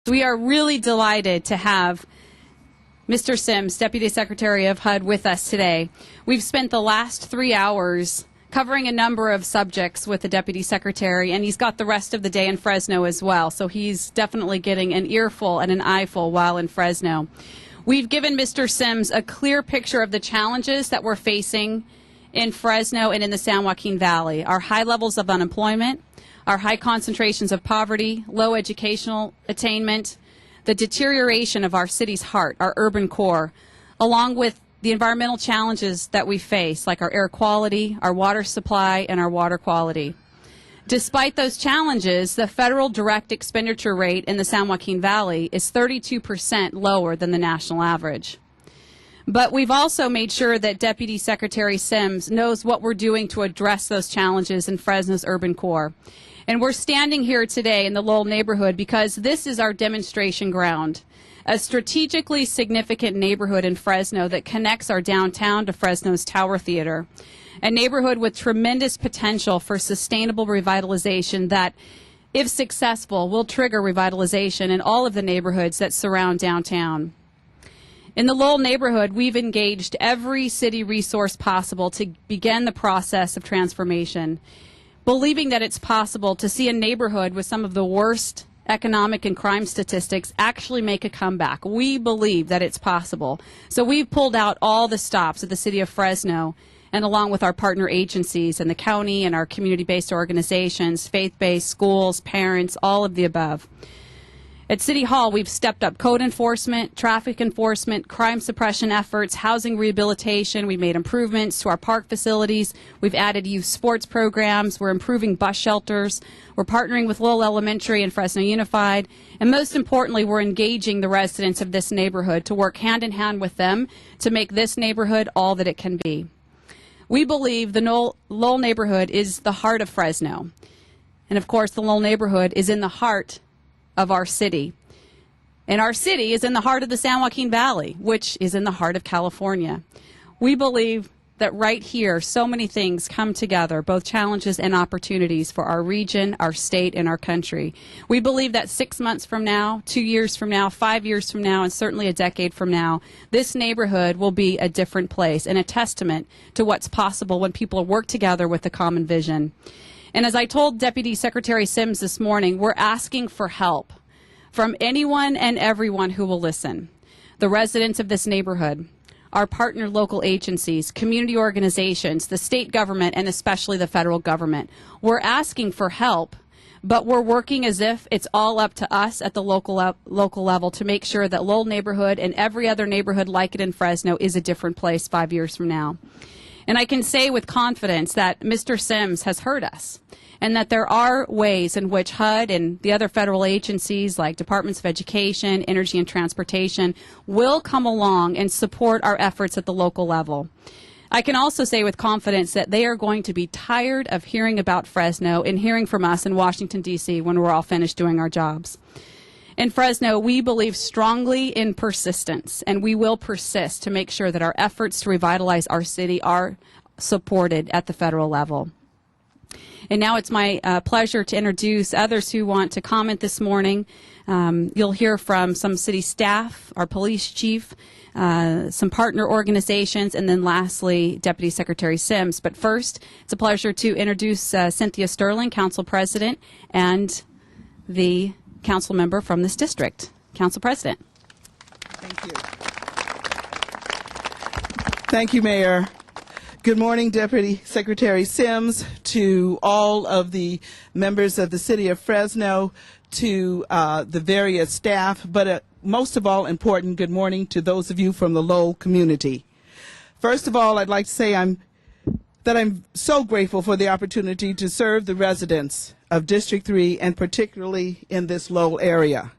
We are really delighted to have Mr. Sims, Deputy Secretary of HUD, with us today. We've spent the last 3 hours covering a number of subjects with the Deputy Secretary, and he's got the rest of the day in Fresno as well, so he's definitely getting an earful and an eyeful while in Fresno. We've given Mr. Sims a clear picture of the challenges that we're facing in Fresno and in the San Joaquin Valley, our high levels of unemployment, our high concentrations of poverty, low educational attainment, the deterioration of our city's heart, our urban core, along with the environmental challenges that we face, like our air quality, our water supply, and our water quality. Despite those challenges, the federal direct expenditure rate in the San Joaquin Valley is 32% lower than the national average. But we've also made sure that Deputy Secretary Sims knows what we're doing to address those challenges in Fresno's urban core. And we're standing here today in the Lowell neighborhood because this is our demonstration ground, a strategically significant neighborhood in Fresno that connects our downtown to Fresno's Tower Theater, a neighborhood with tremendous potential for sustainable revitalization that, if successful, will trigger revitalization in all of the neighborhoods that surround downtown. In the Lowell neighborhood, we've engaged every city resource possible to begin the process of transformation, believing that it's possible to see a neighborhood with some of the worst economic and crime statistics actually make a comeback. We believe that it's possible. So we've pulled out all the stops at the city of Fresno, and along with our partner agencies and the county and our community-based organizations, faith-based schools, parents, all of the above. At City Hall, we've stepped up code enforcement, traffic enforcement, crime suppression efforts, housing rehabilitation. We've made improvements to our park facilities. We've added youth sports programs. We're improving bus shelters. We're partnering with Lowell Elementary and Fresno Unified. And most importantly, we're engaging the residents of this neighborhood to work hand in hand with them to make this neighborhood all that it can be. We believe the Lowell neighborhood is the heart of Fresno. And of course, the Lowell neighborhood is in the heart of our city. And our city is in the heart of the San Joaquin Valley, which is in the heart of California. We believe that right here, so many things come together, both challenges and opportunities for our region, our state, and our country. We believe that 6 months from now, 2 years from now, 5 years from now, and certainly a decade from now, this neighborhood will be a different place and a testament to what's possible when people work together with a common vision. And as I told Deputy Secretary Sims this morning, we're asking for help from anyone and everyone who will listen. The residents of this neighborhood, our partner local agencies, community organizations, the state government, and especially the federal government. We're asking for help, but we're working as if it's all up to us at the local level to make sure that Lowell neighborhood and every other neighborhood like it in Fresno is a different place 5 years from now. And I can say with confidence that Mr. Sims has heard us, and that there are ways in which HUD and the other federal agencies like Departments of Education, Energy and Transportation will come along and support our efforts at the local level. I can also say with confidence that they are going to be tired of hearing about Fresno and hearing from us in Washington, D.C. when we're all finished doing our jobs. In Fresno, we believe strongly in persistence, and we will persist to make sure that our efforts to revitalize our city are supported at the federal level. And now it's my pleasure to introduce others who want to comment this morning. You'll hear from some city staff, our police chief, some partner organizations, and then lastly, Deputy Secretary Sims. But first, it's a pleasure to introduce Cynthia Sterling, Council President, and the council member from this district. Council President. Thank you. Thank you, Mayor. Good morning, Deputy Secretary Sims, to all of the members of the City of Fresno, to the various staff, but most of all important, good morning to those of you from the Lowell community. First of all, I'd like to say that I'm so grateful for the opportunity to serve the residents of District 3 and particularly in this Lowell area.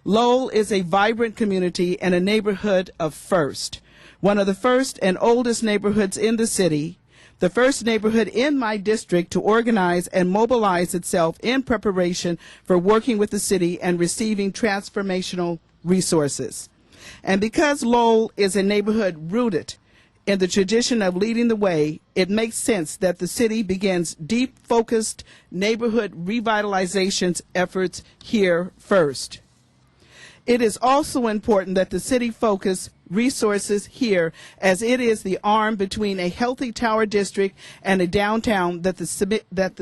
Lowell is a vibrant community and a neighborhood of first. One of the first and oldest neighborhoods in the city, the first neighborhood in my district to organize and mobilize itself in preparation for working with the city and receiving transformational resources. And because Lowell is a neighborhood rooted in the tradition of leading the way, it makes sense that the city begins deep, focused neighborhood revitalization efforts here first. It is also important that the city focus resources here, as it is the arm between a healthy Tower District and a downtown that the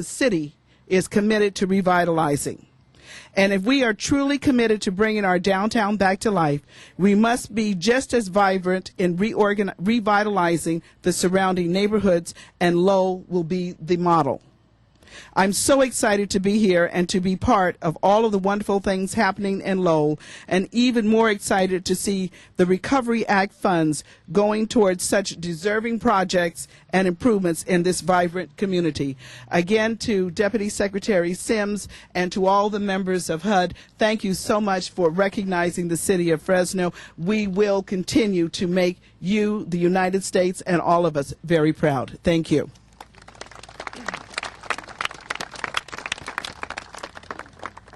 city is committed to revitalizing. And if we are truly committed to bringing our downtown back to life, we must be just as vibrant in revitalizing the surrounding neighborhoods, and Lowell will be the model. I'm so excited to be here and to be part of all of the wonderful things happening in Lowell, and even more excited to see the Recovery Act funds going towards such deserving projects and improvements in this vibrant community. Again, to Deputy Secretary Sims and to all the members of HUD, thank you so much for recognizing the city of Fresno. We will continue to make you, the United States, and all of us very proud. Thank you.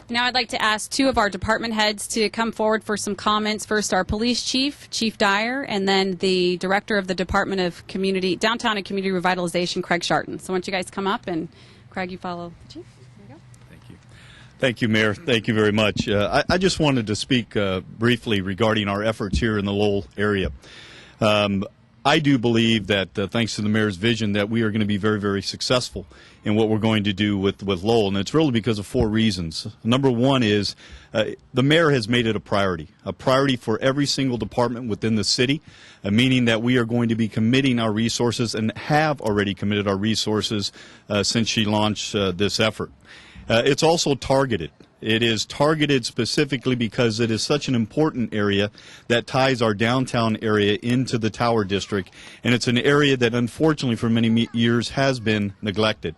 Now I'd like to ask two of our department heads to come forward for some comments. First, our police chief, Chief Dyer, and then the director of the Department of Downtown and Community Revitalization, Craig Sharton. So why don't you guys come up, and Craig, you follow the chief. There you go. Thank you. Thank you, Mayor. Thank you very much. I just wanted to speak briefly regarding our efforts here in the Lowell area. I do believe that thanks to the mayor's vision that we are going to be very, very successful in what we're going to do with Lowell, and it's really because of four reasons. Number one is the mayor has made it a priority for every single department within the city, meaning that we are going to be committing our resources and have already committed our resources since she launched this effort. It's also targeted. It is targeted specifically because it is such an important area that ties our downtown area into the Tower District, and it's an area that unfortunately for many years has been neglected.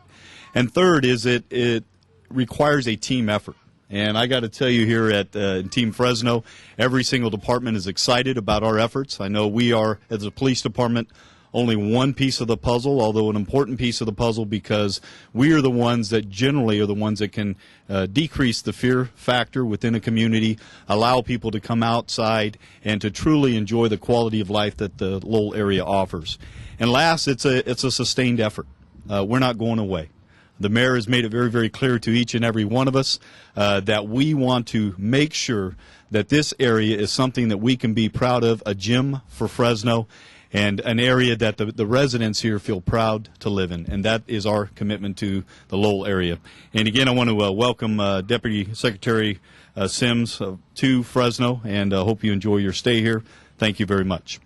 And third is it requires a team effort. And I got to tell you, here at Team Fresno, every single department is excited about our efforts. I know we are, as a police department, only one piece of the puzzle, although an important piece of the puzzle, because we are the ones that generally are the ones that can decrease the fear factor within a community, allow people to come outside and to truly enjoy the quality of life that the Lowell area offers. And last, it's a sustained effort. We're not going away. The mayor has made it very, very clear to each and every one of us that we want to make sure that this area is something that we can be proud of, a gem for Fresno, and an area that the residents here feel proud to live in. And that is our commitment to the Lowell area. And again, I want to welcome Deputy Secretary Sims to Fresno, and hope you enjoy your stay here. Thank you very much.